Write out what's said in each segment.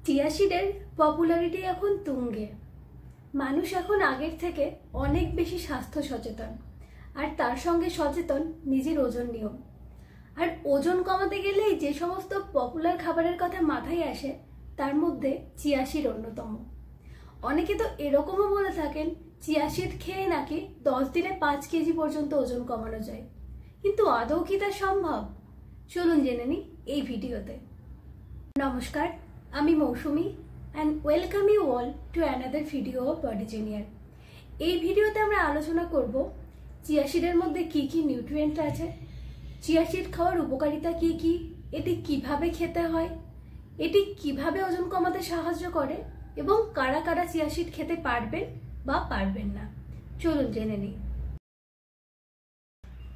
Chia সিডের popularity এখন তুঙ্গে। মানুষ এখন আগের থেকে অনেক বেশি স্বাস্থ্য সচেতন, আর তার সঙ্গে সচেতন নিজের ওজন নিয়েও। আর ওজন কমাতে গেলেই যে সমস্ত পপুলার খাবারের কথা মাথায় আসে তার মধ্যে চিয়া সিড অন্যতম। অনেকে তো এরকমও বলে থাকেন চিয়া সিড খেয়ে নাকি 10 দিনে 5 কেজি পর্যন্ত ওজন কমানো যায়। কিন্তু আদৌ কি তা সম্ভব? চলুন জেনে নিই এই ভিডিওতে। নমস্কার, আমি Mousumi and welcome you all to another video of বডিজেনিয়ার। এই ভিডিওতে আমরা আলোচনা করব চিয়া সিডের মধ্যে কি কি নিউট্রিয়েন্ট আছে, চিয়া সিড খাওয়ার উপকারিতা কি কি, এটি কিভাবে খেতে হয়, এটি কিভাবে ওজন কমাতে সাহায্য করে এবং কারা কারা চিয়া সিড খেতে পারবেন বা পারবেন না। চলুন জেনে নিই।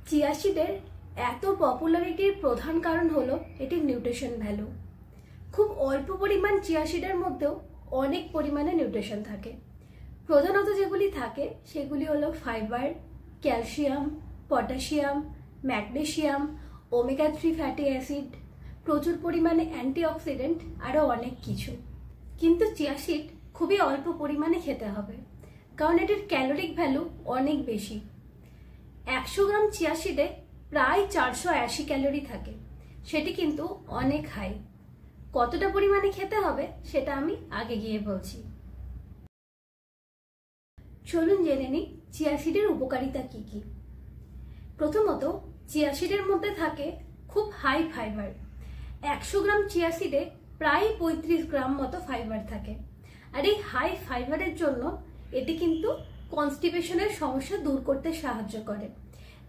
চিয়া সিডের এত পপুলারিটির প্রধান কারণ হলো এটির নিউট্রিশন ভ্যালু। খুব অল্প পরিমাণ চিয়া সিডের মধ্যেও অনেক পরিমাণে নিউট্রিশন থাকে। প্রধানত যেগুলি থাকে সেগুলি হলো fibre, calcium, potassium, magnesium, omega 3 fatty acid, প্রচুর পরিমাণে অ্যান্টিঅক্সিডেন্ট, আরও অনেক কিছু। কিন্তু চিয়া সিড খুবই অল্প পরিমাণে খেতে হবে, কারণ এটির ক্যালোরিক ভ্যালু অনেক বেশি। 100 গ্রাম চিয়া সিডে প্রায় 480 ক্যালোরি থাকে, সেটি কিন্তু অনেক হাই। কতটা পরিমাণে খেতে হবে সেটা আমি আগে গিয়ে বলছি। চলুন জেনে নিই চিয়া সিডের উপকারিতা কি কি। প্রথমত, চিয়া সিডের মধ্যে থাকে খুব হাই ফাইবার। 100 গ্রাম চিয়া সিডে প্রায় 35 গ্রাম মতো ফাইবার থাকে। আর এই হাই ফাইবারের জন্য এটি কিন্তু কনস্টিপেশনের সমস্যা দূর করতে সাহায্য করে।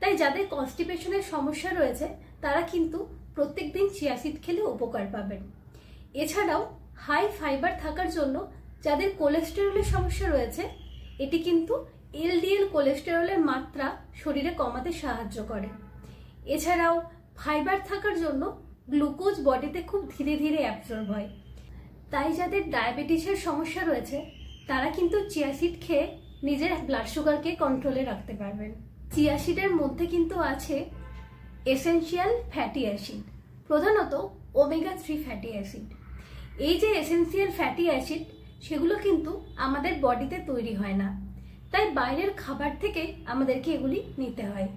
তাই যাদের কনস্টিপেশনের সমস্যা রয়েছে তারা কিন্তু প্রত্যেকদিন চিয়া সিড খেলে উপকার পাবেন। এছাড়াও হাই ফাইবার থাকার জন্য যাদের কোলেস্টেরলের সমস্যা রয়েছে, এটি কিন্তু এলডিএল কোলেস্টেরলের মাত্রা শরীরে কমাতে সাহায্য করে। এছাড়াও ফাইবার থাকার জন্য গ্লুকোজ বডিতে খুব ধীরে ধীরে অ্যাবজর্ব হয়। তাই যাদের ডায়াবেটিসের সমস্যা রয়েছে তারা কিন্তু চিয়া সিড খেয়ে নিজের ব্লাড সুগারকে কন্ট্রোলে রাখতে পারবেন। চিয়া সিডের মধ্যে কিন্তু আছে এসেনশিয়াল ফ্যাটি অ্যাসিড, প্রধানত ওমেগা 3 ফ্যাটি অ্যাসিড। এই যে এসেনশিয়াল ফ্যাটি অ্যাসিড, সেগুলো কিন্তু আমাদের বডিতে তৈরি হয় না, তাই বাইরের খাবার থেকে আমাদেরকে এগুলি নিতে হয়।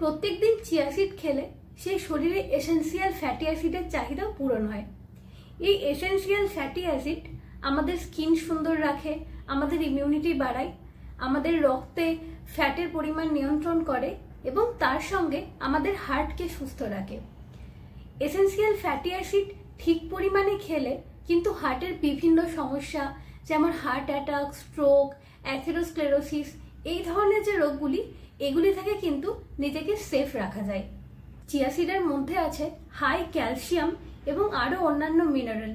প্রত্যেকদিন চিয়া সিড খেলে সেই শরীরে এসেনশিয়াল ফ্যাটি অ্যাসিডের চাহিদাও পূরণ হয়। এই এসেনশিয়াল ফ্যাটি অ্যাসিড আমাদের স্কিন সুন্দর রাখে, আমাদের ইমিউনিটি বাড়ায়, আমাদের রক্তে ফ্যাটের পরিমাণ নিয়ন্ত্রণ করে এবং তার সঙ্গে আমাদের হার্টকে সুস্থ রাখে। এসেনশিয়াল ফ্যাটি অ্যাসিড ঠিক পরিমাণে খেলে কিন্তু হার্টের বিভিন্ন সমস্যা, যেমন হার্ট অ্যাটাক, স্ট্রোক, অ্যাথেরোস্ক্লেরোসিস, এই ধরনের যে রোগগুলি, এগুলি থেকে কিন্তু নিজেকে সেফ রাখা যায়। চিয়া সিডের মধ্যে আছে হাই ক্যালসিয়াম এবং আরও অন্যান্য মিনারেল,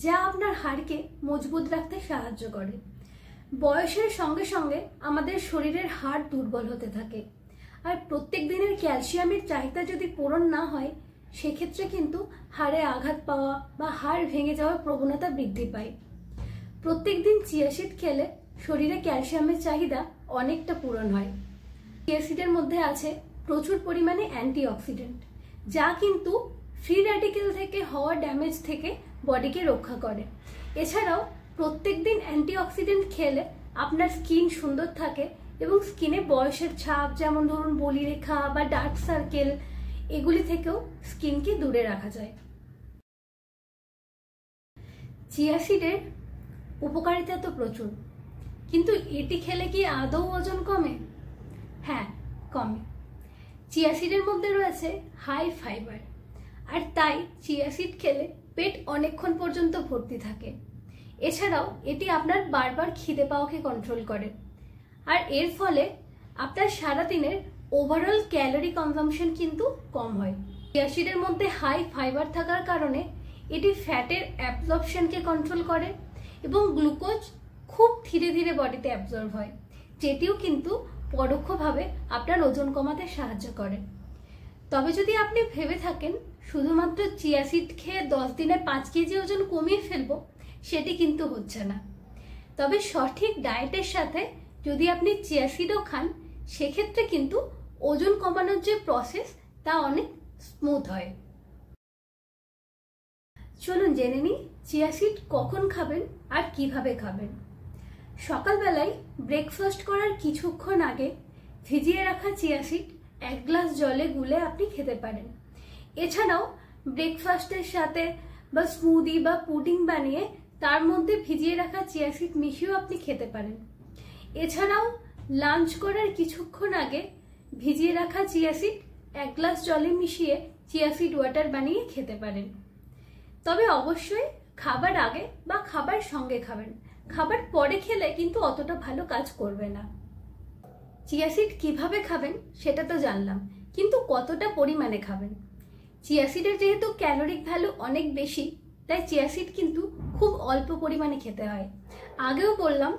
যা আপনার হাড়কে মজবুত রাখতে সাহায্য করে। বয়সের সঙ্গে সঙ্গে আমাদের শরীরের হাড় দুর্বল হতে থাকে, আর প্রত্যেক দিনের ক্যালসিয়ামের চাহিদা যদি পূরণ না হয় সেক্ষেত্রে কিন্তু হাড়ে আঘাত পাওয়া বা হাড় ভেঙে যাওয়ার প্রবণতা বৃদ্ধি পায়। প্রত্যেক দিন চিয়া সিড খেলে শরীরে ক্যালসিয়ামের চাহিদা অনেকটা পূরণ হয়। চিয়া সিডের মধ্যে আছে প্রচুর পরিমাণে অ্যান্টিঅক্সিডেন্ট, যা কিন্তু ফ্রি র্যাডিক্যাল থেকে হওয়া ড্যামেজ থেকে বডিকে রক্ষা করে। এছাড়াও প্রত্যেকদিন অ্যান্টিঅক্সিডেন্ট খেলে আপনার স্কিন সুন্দর থাকে এবং স্কিনে বয়সের ছাপ, যেমন ধরুন বলিরেখা বা ডার্ক সার্কেল, এগুলি থেকেও স্কিনকে দূরে রাখা যায়। চিয়া সিডের উপকারিতা তো প্রচুর, কিন্তু এটি খেলে কি আদৌ ওজন কমে? হ্যাঁ, কমে। চিয়া সিডের মধ্যে রয়েছে হাই ফাইবার, আর তাই চিয়া সিড খেলে পেট অনেকক্ষণ পর্যন্ত ভর্তি থাকে। এছাড়াও এটি আপনার বারবার খিদে পাওয়াকে কন্ট্রোল করে, আর এর ফলে আপনার সারাদিনের ওভারঅল ক্যালোরি কনজাম্পশন কিন্তু কম হয়। চিয়া সিডের মধ্যে হাই ফাইবার থাকার কারণে এটি ফ্যাটের অ্যাবজর্পশনকে কন্ট্রোল করে এবং গ্লুকোজ খুব ধীরে ধীরে বডিতে অ্যাবজর্ব হয়, যেটিও কিন্তু পরোক্ষভাবে আপনার ওজন কমাতে সাহায্য করে। তবে যদি আপনি ভেবে থাকেন শুধুমাত্র চিয়া সিড খেয়ে 10 দিনে 5 কেজি ওজন কমিয়ে ফেলবো, সেটি কিন্তু হচ্ছে না। তবে সঠিক ডায়েটের সাথে যদি আপনি চিয়া সিডও খান, সেক্ষেত্রে কিন্তু ওজন কমানোর যে প্রসেস তা অনেক স্মুথ হয়। চলুন জেনে নিই চিয়া সিড কখন খাবেন আর কিভাবে খাবেন। সকালবেলায় ব্রেকফাস্ট করার কিছুক্ষণ আগে ভিজিয়ে রাখা চিয়া সিড 1 গ্লাস জলে গুলে আপনি খেতে পারেন। এছাড়াও ব্রেকফাস্টের সাথে বা স্মুদি বা পুডিং বানিয়ে তার মধ্যে ভিজিয়ে রাখা চিয়া সিড মিশিয়েও আপনি খেতে পারেন। এছাড়াও লাঞ্চ করার কিছুক্ষণ আগে ভিজিয়ে রাখা চিয়া সিড 1 গ্লাস জলে মিশিয়ে চিয়া সিড ওয়াটার বানিয়ে খেতে পারেন। তবে অবশ্যই খাবার আগে বা খাবার সঙ্গে খাবেন, খাবার পরে খেলে কিন্তু অতটা ভালো কাজ করবে না। চিয়া সিড কিভাবে খাবেন সেটা তো জানলাম, কিন্তু কতটা পরিমাণে খাবেন। চিয়া সিডের যেহেতু ক্যালোরিক ভ্যালু অনেক বেশি, তাই চিয়া সিড কিন্তু খুব অল্প পরিমাণে খেতে হয়। আগেও বললাম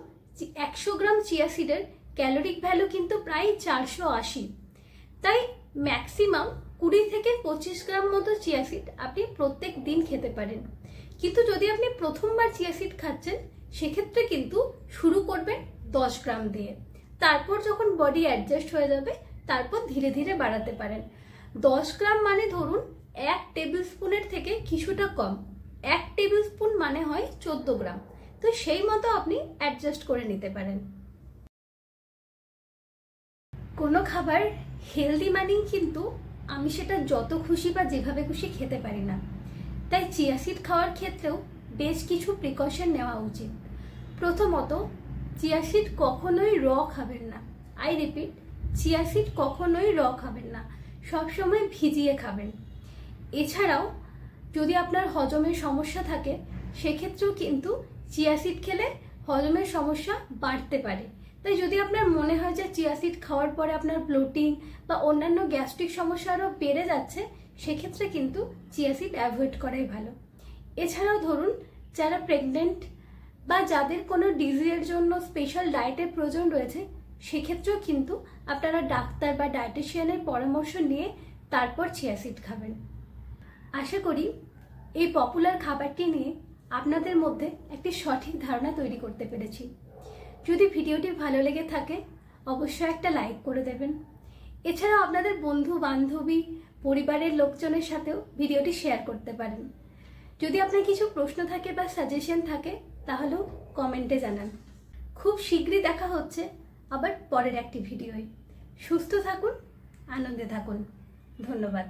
100 গ্রাম চিয়া সিডের ক্যালোরিক ভ্যালু কিন্তু প্রায় 480, তাই ম্যাক্সিমাম 20 থেকে 25 গ্রাম মতো চিয়া সিড আপনি প্রত্যেক দিন খেতে পারেন। কিন্তু যদি আপনি প্রথমবার চিয়া সিড খাচ্ছেন সেক্ষেত্রে কিন্তু শুরু করবেন 10 গ্রাম দিয়ে, তারপর যখন বডি অ্যাডজাস্ট হয়ে যাবে তারপর ধীরে ধীরে বাড়াতে পারেন। 10 গ্রাম মানে ধরুন 1 টেবিল স্পুনের থেকে কিছুটা কম, 1 টেবিল স্পুন মানে হয় 14 গ্রাম, তো সেই মতো আপনি অ্যাডজাস্ট করে নিতে পারেন। কোনো খাবার হেলদি মানেই কিন্তু আমি সেটা যত খুশি বা যেভাবে খুশি খেতে পারি না, তাই চিয়া সিড খাওয়ার ক্ষেত্রেও বেশ কিছু প্রিকশন নেওয়া উচিত। প্রথমত, চিয়া সিড কখনোই র খাবেন না। আই রিপিট, চিয়া সিড কখনোই র খাবেন না, সবসময় ভিজিয়ে খাবেন। এছাড়াও যদি আপনার হজমের সমস্যা থাকে সেক্ষেত্রেও কিন্তু চিয়া সিড খেলে হজমের সমস্যা বাড়তে পারে। তাই যদি আপনার মনে হয় যে চিয়া সিড খাওয়ার পরে আপনার ব্লোটিং বা অন্যান্য গ্যাস্ট্রিক সমস্যা আরও বেড়ে যাচ্ছে, সেক্ষেত্রে কিন্তু চিয়া সিড অ্যাভয়েড করাই ভালো। এছাড়াও ধরুন যারা প্রেগনেন্ট বা যাদের কোনো ডিজিজের জন্য স্পেশাল ডায়েটের প্রয়োজন রয়েছে, সেক্ষেত্রেও কিন্তু আপনারা ডাক্তার বা ডায়েটিশিয়ানের পরামর্শ নিয়ে তারপর চিয়া সিড খাবেন। আশা করি এই পপুলার খাবারটি নিয়ে আপনাদের মধ্যে একটি সঠিক ধারণা তৈরি করতে পেরেছি। যদি ভিডিওটি ভালো লেগে থাকে অবশ্যই একটা লাইক করে দেবেন। এছাড়াও আপনাদের বন্ধু বান্ধবী পরিবারের লোকজনের সাথেও ভিডিওটি শেয়ার করতে পারেন। যদি আপনার কিছু প্রশ্ন থাকে বা সাজেশন থাকে তাহলেও কমেন্টে জানান। খুব শীঘ্রই দেখা হচ্ছে আবার পরের একটি ভিডিওয়। সুস্থ থাকুন, আনন্দে থাকুন। ধন্যবাদ।